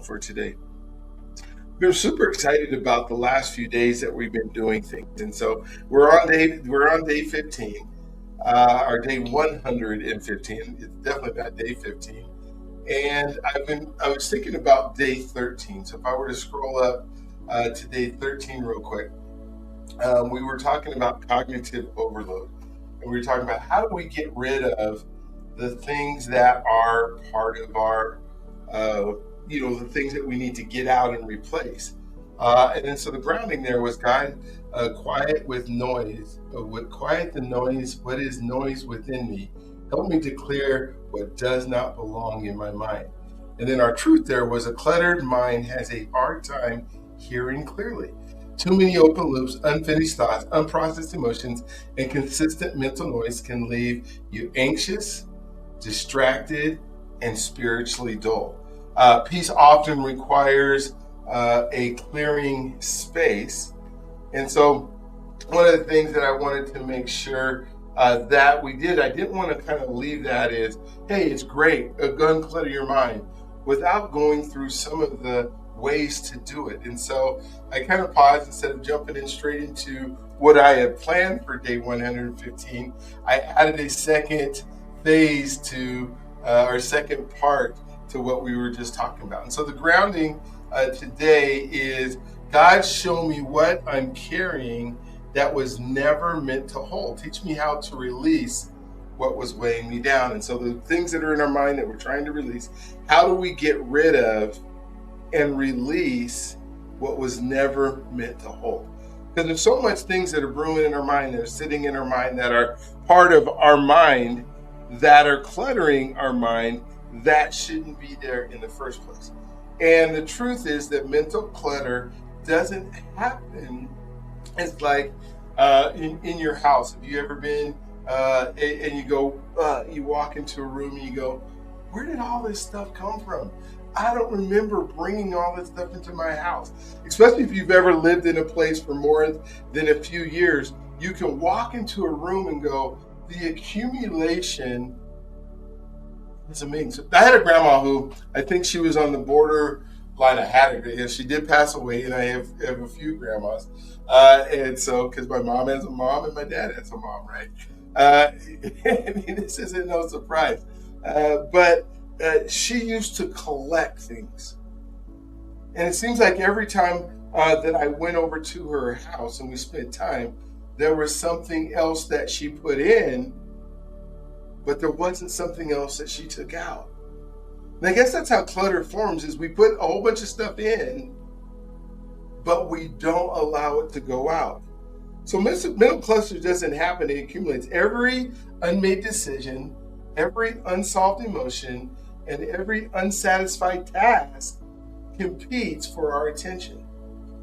For today. We're super excited about the last few days that we've been doing things, and so we're on day 15, our day 115. It's definitely not day 15, and I was thinking about day 13. So if I were to scroll up to day 13 real quick, we were talking about cognitive overload, and we were talking about how do we get rid of the things that are part of our uh, the things that we need to get out and replace. And then so the grounding there was God, quiet with noise, what quiet the noise, what is noise within me? Help me to clear what does not belong in my mind. And then our truth there was a cluttered mind has a hard time hearing clearly. Too many open loops, unfinished thoughts, unprocessed emotions, and consistent mental noise can leave you anxious, distracted, and spiritually dull. Peace often requires a clearing space. And so, one of the things that I wanted to make sure that we did, I didn't want to kind of leave that as, hey, it's great, unclutter your mind, without going through some of the ways to do it. And so, I kind of paused instead of jumping in straight into what I had planned for day 115. I added a second phase to our second part to what we were just talking about. And so the grounding today is God, show me what I'm carrying that was never meant to hold. Teach me how to release what was weighing me down. And so the things that are in our mind that we're trying to release, how do we get rid of and release what was never meant to hold? Because there's so much things that are brewing in our mind, that are sitting in our mind, that are part of our mind, that are cluttering our mind, that shouldn't be there in the first place. And the truth is that mental clutter doesn't happen. It's like in your house. Have you ever been and you go, you walk into a room and you go, where did all this stuff come from? I don't remember bringing all this stuff into my house. Especially if you've ever lived in a place for more than a few years, you can walk into a room and go, the accumulation is amazing. So I had a grandma who I think she was on the border line. I had her. Yeah, she did pass away, and I have a few grandmas. And so, because my mom has a mom and my dad has a mom, right? I mean, this isn't no surprise. But she used to collect things. And it seems like every time that I went over to her house and we spent time, there was something else that she put in, but there wasn't something else that she took out. And I guess that's how clutter forms: is we put a whole bunch of stuff in, but we don't allow it to go out. So mental cluster doesn't happen; it accumulates. Every unmade decision, every unsolved emotion, and every unsatisfied task competes for our attention.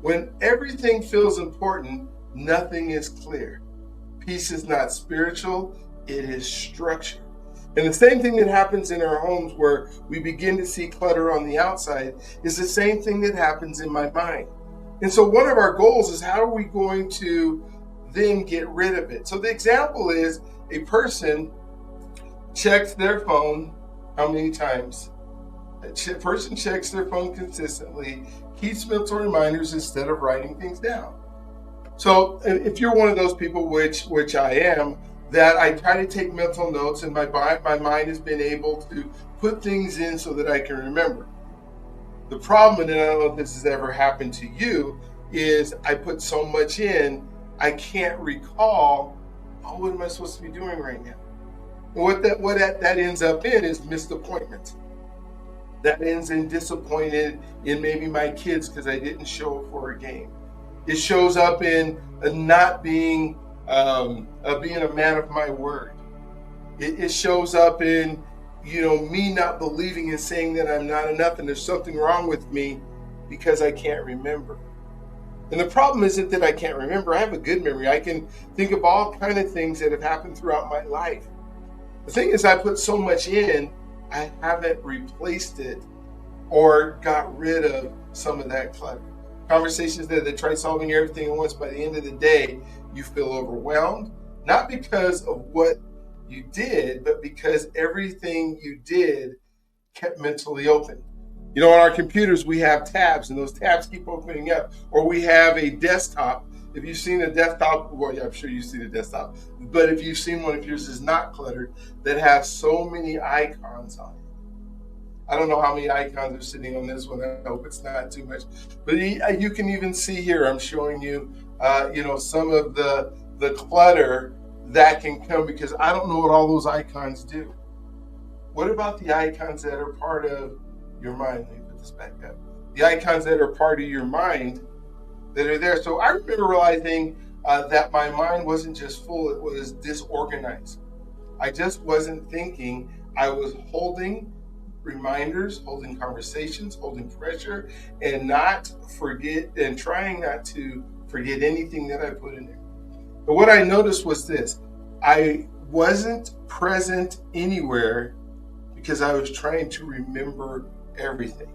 When everything feels important, nothing is clear. Peace is not spiritual, it is structure. And the same thing that happens in our homes where we begin to see clutter on the outside is the same thing that happens in my mind. And so one of our goals is, how are we going to then get rid of it? So the example is, a person checks their phone how many times? A person checks their phone consistently, keeps mental reminders instead of writing things down. So if you're one of those people, which I am, that I try to take mental notes, and my mind has been able to put things in so that I can remember. The problem, and I don't know if this has ever happened to you, is I put so much in, I can't recall, oh, what am I supposed to be doing right now? And what that ends up in is missed appointments. That ends in disappointed in maybe my kids because I didn't show up for a game. It shows up in not being a man of my word. It shows up in me not believing and saying that I'm not enough and there's something wrong with me because I can't remember. And the problem isn't that I can't remember. I have a good memory. I can think of all kind of things that have happened throughout my life. The thing is, I put so much in, I haven't replaced it or got rid of some of that clutter. Conversations that they try solving everything at once, by the end of the day, you feel overwhelmed, not because of what you did, but because everything you did kept mentally open. On our computers, we have tabs, and those tabs keep opening up. Or we have a desktop. If you've seen a desktop, well, yeah, I'm sure you've seen a desktop. But if you've seen one, if yours is not cluttered, that has so many icons on it. I don't know how many icons are sitting on this one. I hope it's not too much. But you can even see here, I'm showing you, some of the clutter that can come because I don't know what all those icons do. What about the icons that are part of your mind? Let me put this back up. The icons that are part of your mind that are there. So I remember realizing that my mind wasn't just full, it was disorganized. I just wasn't thinking. I was holding reminders, holding conversations, holding pressure, and trying not to forget anything that I put in there. But what I noticed was this: I wasn't present anywhere because I was trying to remember everything.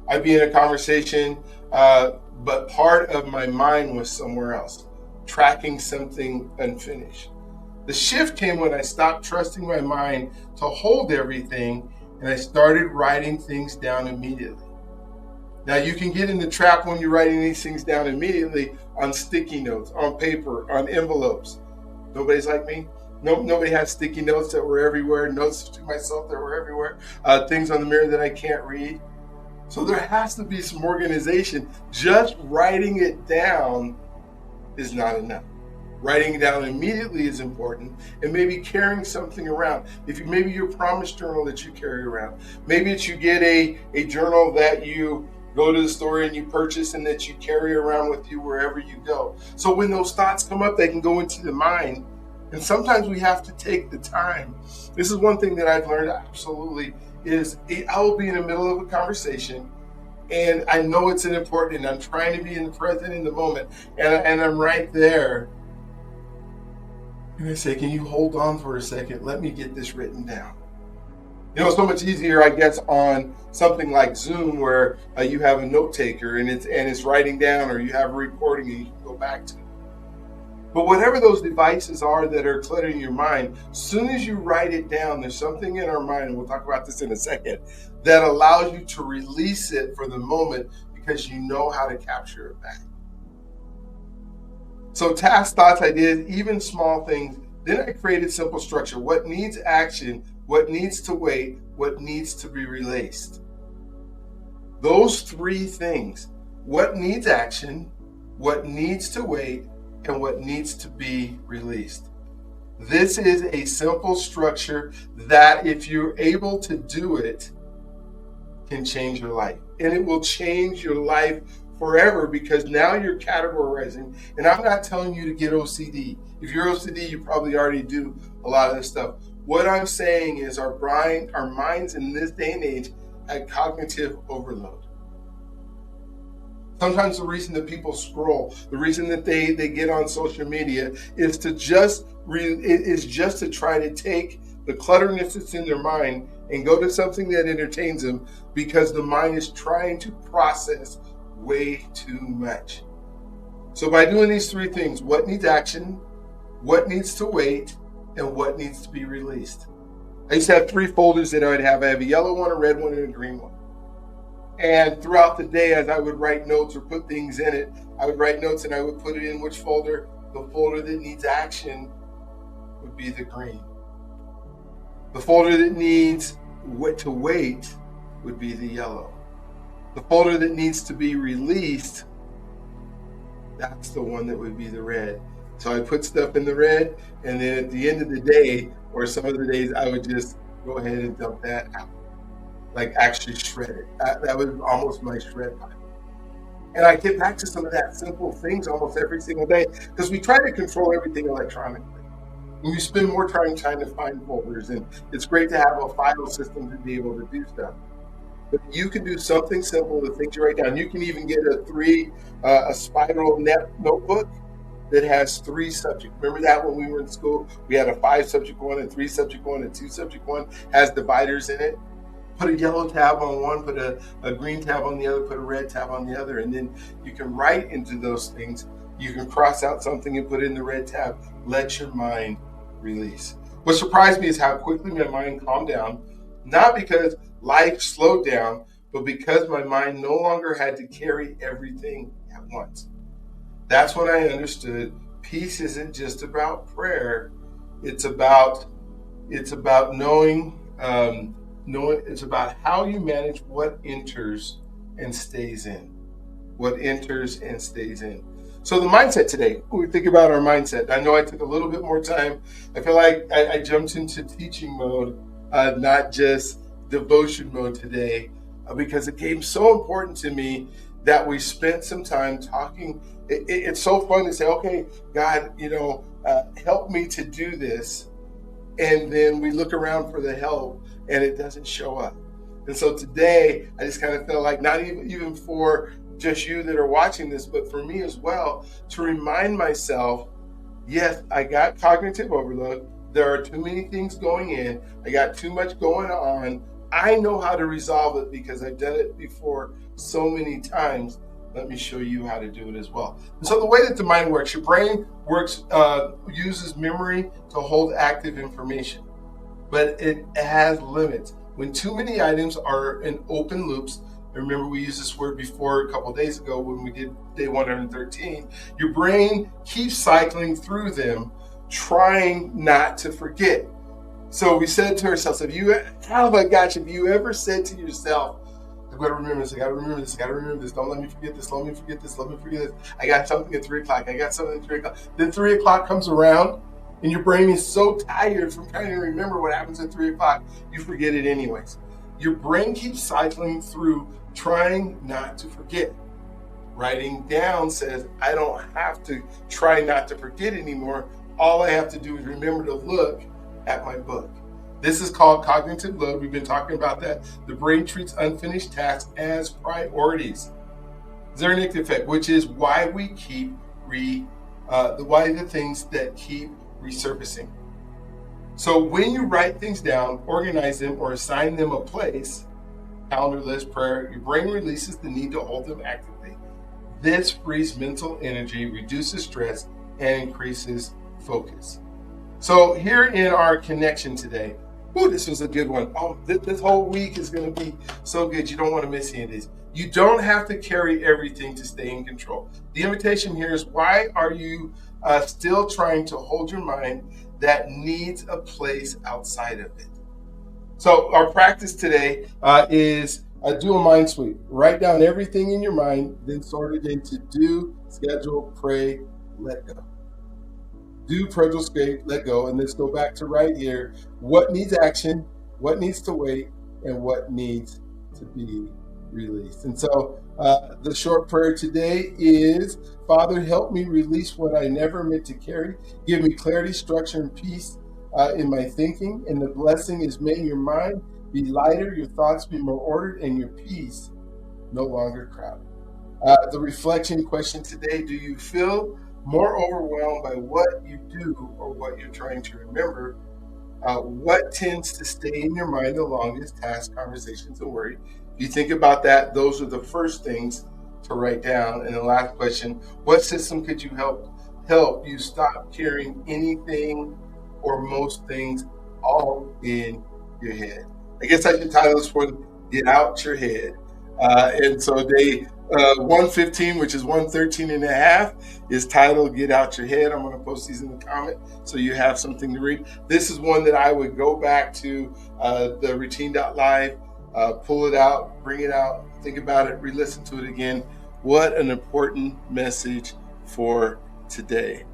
I'd be in a conversation, but part of my mind was somewhere else, tracking something unfinished. The shift came when I stopped trusting my mind to hold everything and I started writing things down immediately. Now, you can get in the trap when you're writing these things down immediately on sticky notes, on paper, on envelopes. Nobody's like me. No, nobody has sticky notes that were everywhere, notes to myself that were everywhere, things on the mirror that I can't read. So there has to be some organization. Just writing it down is not enough. Writing it down immediately is important, and maybe carrying something around. Maybe your promise journal that you carry around. Maybe it's you get a journal that you go to the store and you purchase and that you carry around with you wherever you go. So when those thoughts come up, they can go into the mind. And sometimes we have to take the time. This is one thing that I've learned absolutely is I will be in the middle of a conversation and I know it's important and I'm trying to be in the present in the moment and I'm right there. And I say, can you hold on for a second? Let me get this written down. It's so much easier, I guess, on something like Zoom where you have a note taker and it's writing down, or you have a recording and you can go back to it. But whatever those devices are that are cluttering your mind, as soon as you write it down, there's something in our mind, and we'll talk about this in a second, that allows you to release it for the moment because you know how to capture it back. So tasks, thoughts, ideas, even small things. Then I created simple structure. What needs action, what needs to wait, what needs to be released. Those three things: what needs action, what needs to wait, and what needs to be released. This is a simple structure that, if you're able to do it, can change your life. And it will change your life forever, because now you're categorizing. And I'm not telling you to get OCD. If you're OCD, you probably already do a lot of this stuff. What I'm saying is our minds in this day and age had cognitive overload. Sometimes the reason that people scroll, the reason that they get on social media is to just to try to take the clutterness that's in their mind and go to something that entertains them, because the mind is trying to process way too much. So by doing these three things: what needs action, what needs to wait, and what needs to be released. I used to have three folders that I would have. I have a yellow one, a red one, and a green one. And throughout the day, as I would write notes or put things in it, I would write notes and I would put it in which folder. The folder that needs action would be the green. The folder that needs to wait would be the yellow. The folder that needs to be released, that's the one that would be the red. So I put stuff in the red, and then at the end of the day, or some of the days, I would just go ahead and dump that out. Like actually shred it. That was almost my shred pile. And I get back to some of that simple things almost every single day, because we try to control everything electronically. And you spend more time trying to find folders, and it's great to have a file system to be able to do stuff. But you can do something simple, the things you write down. You can even get a spiral notebook that has 3 subjects. Remember that when we were in school, we had a 5 subject one, and 3 subject one, and 2 subject one, has dividers in it. Put a yellow tab on one, put a green tab on the other, put a red tab on the other, and then you can write into those things. You can cross out something and put it in the red tab. Let your mind release. What surprised me is how quickly my mind calmed down, not because life slowed down, but because my mind no longer had to carry everything at once. That's when I understood peace isn't just about prayer. It's about knowing. It's about how you manage what enters and stays in. What enters and stays in. So the mindset today, we think about our mindset. I know I took a little bit more time. I feel like I jumped into teaching mode, not just devotion mode today, because it became so important to me that we spent some time talking. It's so fun to say, okay, God, help me to do this, and then we look around for the help and it doesn't show up. And so today I just kind of felt like, not even for just you that are watching this, but for me as well, to remind myself, yes, I got cognitive overload. There are too many things going in. I got too much going on. I know how to resolve it because I've done it before so many times. Let me show you how to do it as well. And so the way that the mind works, your brain uses memory to hold active information, but it has limits. When too many items are in open loops, remember we used this word before a couple of days ago when we did day 113, your brain keeps cycling through them, trying not to forget. So we said to ourselves, if you ever said to yourself, I've got to remember this, I got to remember this, I got to remember this, don't let me forget this, let me forget this, let me forget this, I got something at 3 o'clock, I got something at 3 o'clock. Then 3 o'clock comes around and your brain is so tired from trying to remember what happens at 3 o'clock, you forget it anyways. Your brain keeps cycling through, trying not to forget. Writing down says, I don't have to try not to forget anymore. All I have to do is remember to look at my book. This is called cognitive load. We've been talking about that. The brain treats unfinished tasks as priorities. Zernick effect, which is why we keep why the things that keep resurfacing. So when you write things down, organize them, or assign them a place, calendar, list, prayer, your brain releases the need to hold them actively. This frees mental energy, reduces stress, and increases focus. So here in our connection today, this was a good one. Oh, this whole week is going to be so good. You don't want to miss any of these. You don't have to carry everything to stay in control. The invitation here is, why are you still trying to hold your mind that needs a place outside of it? So our practice today is do a mind sweep. Write down everything in your mind, then sort it into do, schedule, pray, let go. Do, schedule, let go, and let's go back to right here. What needs action, what needs to wait, and what needs to be released. And so the short prayer today is, Father, help me release what I never meant to carry. Give me clarity, structure, and peace in my thinking. And the blessing is, may your mind be lighter, your thoughts be more ordered, and your peace no longer crowded. The reflection question today, do you feel more overwhelmed by what you do or what you're trying to remember? What tends to stay in your mind the longest? Tasks, conversations, and worry. If you think about that, those are the first things to write down. And the last question, what system could you help you stop carrying anything or most things all in your head? I guess I should title this one, Get Out Your Head. And so day 115, which is 113 and a half, is titled Get Out Your Head. I'm going to post these in the comment so you have something to read. This is one that I would go back to the routine.live, pull it out, bring it out, think about it, re-listen to it again. What an important message for today.